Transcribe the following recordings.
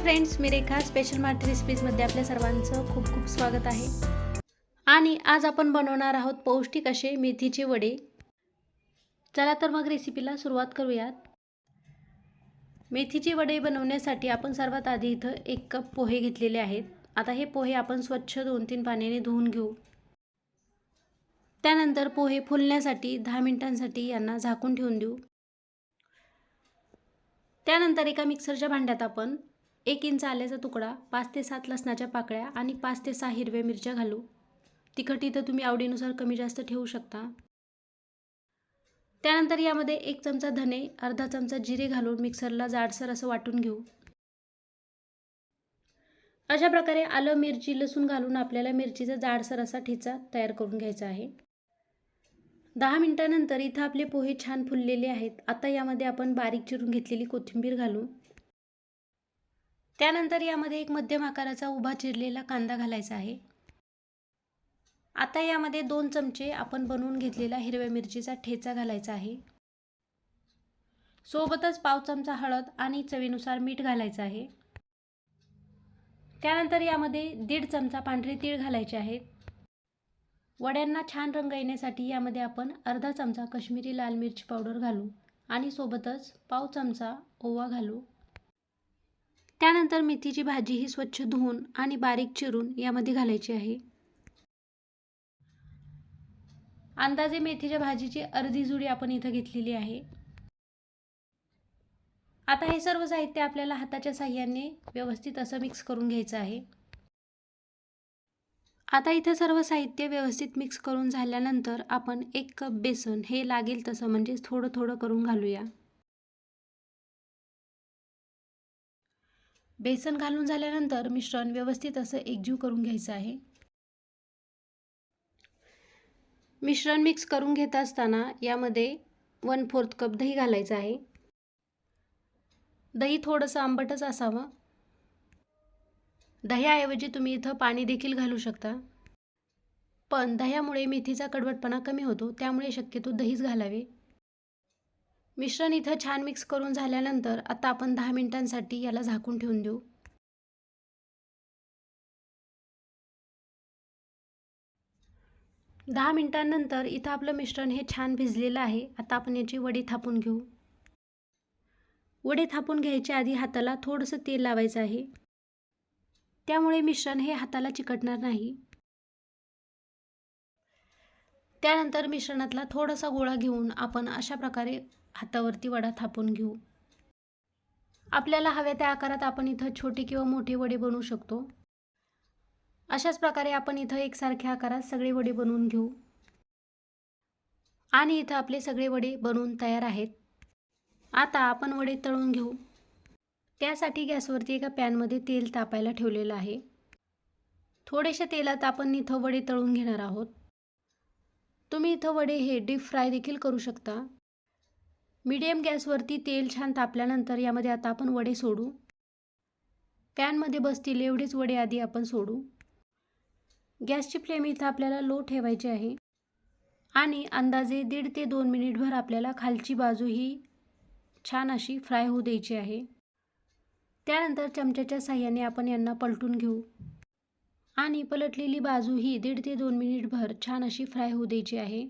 Friends, मी रेखा special Marathi रेसिपीजमध्ये आपल्या सर्वांचं खूप खूप स्वागत आहे। आणि आज आपण बनवणार आहोत पौष्टिक असे मेथीचे वडे। चला तर मग रेसिपीला सुरुवात करूयात। मेथीचे वडे बनवण्यासाठी आपण सर्वात आधी इथं 1 कप पोहे घेतलेले आहेत। आता हे पोहे आपण स्वच्छ 2-3 पाण्याने धुवून घेऊ। त्यानंतर पोहे फुलण्यासाठी 10 मिनिटांसाठी यांना झाकून ठेवून देऊ। त्यानंतर एका मिक्सरच्या भांड्यात आपण 1 इंच आल्याचा तुकडा, 5 ते 7 लसणाच्या पाकळ्या आणि 5 ते 6 हिरव्या मिरच्या घालू। तिखट इथं तुम्ही आवडीनुसार कमी जास्त ठेवू शकता। त्यानंतर यामध्ये 1 चमचा धने, अर्धा चमचा जिरे घालून मिक्सरला जाडसर असं वाटून घेऊ। अशा प्रकारे आलं, मिरची, लसूण घालून आपल्याला मिरचीचा जाडसर असा ठेचा तयार करून घ्यायचा आहे। 10 मिनिटांनंतर इथं आपले पोहे छान फुललेले आहेत। आता यामध्ये आपण बारीक चिरून घेतलेली कोथिंबीर घालू। त्यानंतर यामध्ये 1 मध्यम आकाराचा उभा चिरलेला कांदा घालायचा आहे। आता यामध्ये 2 चमचे आपण बनवून घेतलेला हिरव्या मिरचीचा ठेचा घालायचा आहे। सोबतच पाव चमचा हळद आणि चवीनुसार मीठ घालायचं आहे। त्यानंतर यामध्ये 1.5 चमचा पांढरे तीळ घालायचे आहेत। वड्यांना छान रंग येण्यासाठी यामध्ये आपण अर्धा चमचा काश्मीरी लाल मिरची पावडर घालू आणि सोबतच पाव चमचा ओवा घालू। त्यानंतर मेथीची भाजी ही स्वच्छ धुवून आणि बारीक चिरून यामध्ये घालायची आहे। अंदाजे मेथीच्या भाजीची अर्धी जुडी आपण इथं घेतलेली आहे। आता हे सर्व साहित्य आपल्याला हाताच्या साहाय्याने व्यवस्थित असं मिक्स करून घ्यायचं आहे। आता इथं सर्व साहित्य व्यवस्थित मिक्स करून झाल्यानंतर आपण 1 कप बेसन हे लागेल तसं म्हणजे थोडं थोडं करून घालूया। बेसन घालून झाल्यानंतर मिश्रण व्यवस्थित असं एकजीव करून घ्यायचं आहे। मिश्रण मिक्स करून घेत असताना यामध्ये 1/4 कप दही घालायचं आहे। दही थोडंसं आंबटच असावं। दह्याऐवजी तुम्ही इथं पाणी देखील घालू शकता, पण दह्यामुळे मेथीचा कडवटपणा कमी होतो, त्यामुळे शक्यतो दहीच घालावे। मिश्रण इथं छान मिक्स करून झाल्यानंतर आता आपण 10 मिनिटांसाठी याला झाकून ठेवून देऊ। दहा मिनिटांनंतर इथं आपलं मिश्रण हे छान भिजलेलं आहे। आता आपण याची वडी थापून घेऊ। वडी थापून घ्यायच्या आधी हाताला थोडंसं तेल लावायचं आहे, त्यामुळे मिश्रण हे हाताला चिकटणार नाही। त्यानंतर मिश्रणातला थोडासा गोळा घेऊन आपण अशा प्रकारे हातावरती वडा थापून घेऊ। आपल्याला हव्या त्या आकारात आपण इथं छोटे किंवा मोठे वडे बनवू शकतो। अशाच प्रकारे आपण इथं एकसारख्या आकारात सगळे वडे बनवून घेऊ। आणि इथं आपले सगळे वडे बनवून तयार आहेत। आता आपण वडे तळून घेऊ। त्यासाठी गॅसवरती एका पॅनमध्ये तेल तापायला ठेवलेलं आहे। थोडेशा तेलात आपण इथं वडे तळून घेणार आहोत। तुम्ही इथं वडे हे डीप फ्राय देखील करू शकता। मीडियम गॅसवरती तेल छान तापल्यानंतर यामध्ये आता आपण वडे सोडू। पॅनमध्ये बसतील एवढेच वडे आधी आपण सोडू। गॅसची फ्लेम इथं आपल्याला लो ठेवायची आहे आणि अंदाजे 1.5 ते 2 मिनिटभर आपल्याला खालची बाजू ही छान अशी फ्राय होऊ द्यायची आहे। त्यानंतर चमच्याच्या साहाय्याने आपण यांना पलटून घेऊ आणि पलटलेली बाजू ही 1.5 ते 2 मिनिटभर छान अशी फ्राय होऊ द्यायची आहे।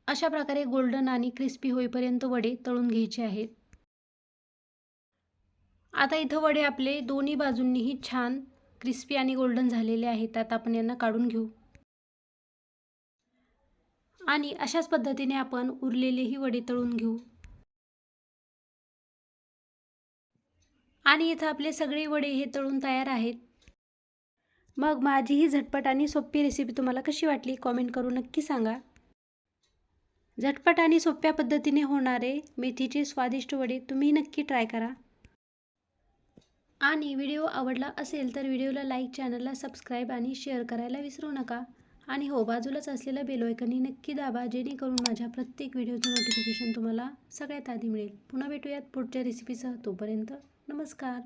अशा प्रकारे गोल्डन आणि क्रिस्पी होईपर्यंत वडे तळून घ्यायचे आहेत। आता इथं वडे आपले दोन्ही बाजूंनीही छान क्रिस्पी आणि गोल्डन झालेले आहेत। आता आपण यांना काढून घेऊ आणि अशाच पद्धतीने आपण उरलेलेही वडे तळून घेऊ। आणि इथं आपले सगळे वडे हे तळून तयार आहेत। मग माझी ही झटपट आणि सोपी रेसिपी तुम्हाला कशी वाटली कमेंट करून नक्की सांगा। झटपट आणि सोप्या पद्धतीने होणारे मेथीचे स्वादिष्ट वडे तुम्ही नक्की ट्राय करा। आणि व्हिडिओ आवडला असेल तर व्हिडिओला लाईक, चॅनलला सबस्क्राईब आणि शेअर करायला विसरू नका। आणि हो, बाजूलाच असलेला बेल आयकॉनही नक्की दाबा, जेणेकरून माझ्या प्रत्येक व्हिडिओचं नोटिफिकेशन तुम्हाला सगळ्यात आधी मिळेल। पुन्हा भेटूयात पुढच्या रेसिपीसह, तोपर्यंत नमस्कार।